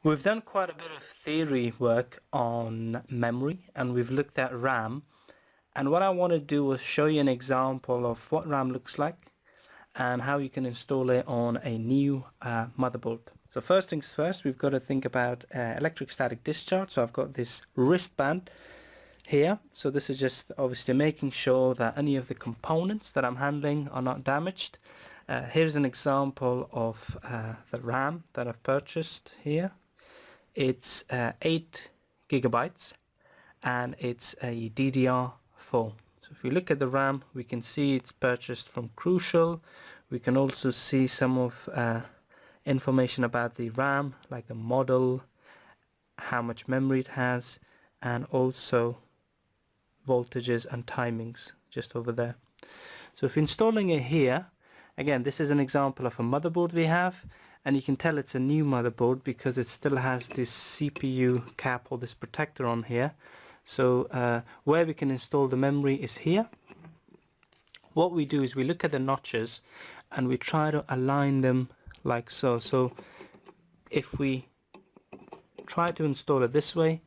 We've done quite a bit of theory work on memory, and we've looked at RAM, and what I want to do is show you an example of what RAM looks like and how you can install it on a new motherboard. So first things first, we've got to think about electric static discharge. So I've got this wristband here, so this is just obviously making sure that any of the components that I'm handling are not damaged. Here's an example of the RAM that I've purchased here. It's 8 gigabytes and it's a DDR4. So if we look at the RAM, we can see it's purchased from Crucial. We can also see some of information about the RAM, like the model, how much memory it has, and also voltages and timings just over there. So if installing it here, again, this is an example of a motherboard we have, and you can tell it's a new motherboard because it still has this CPU cap or this protector on here. So where we can install the memory is here. What we do is we look at the notches and we try to align them like so. So if we try to install it this way,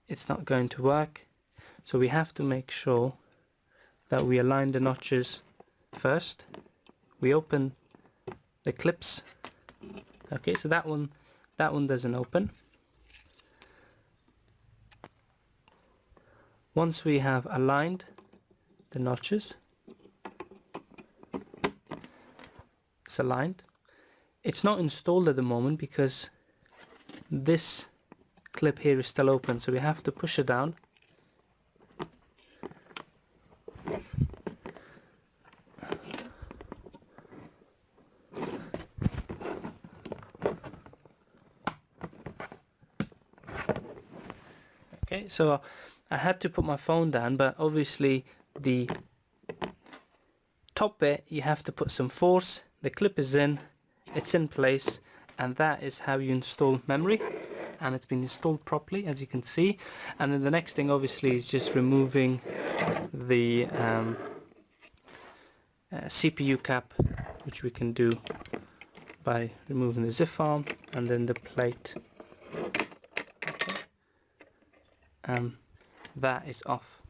it's not going to work. So we have to make sure that we align the notches first. We open the clips. Okay, so that one doesn't open. Once we have aligned the notches, it's aligned. It's not installed at the moment because this clip here is still open, so we have to push it down. Okay, so I had to put my phone down, but obviously the top bit you have to put some force. The clip is in, it's in place, and that is how you install memory, and it's been installed properly, as you can see. And then the next thing obviously is just removing the CPU cap, which we can do by removing the zip arm and then the plate. That is off.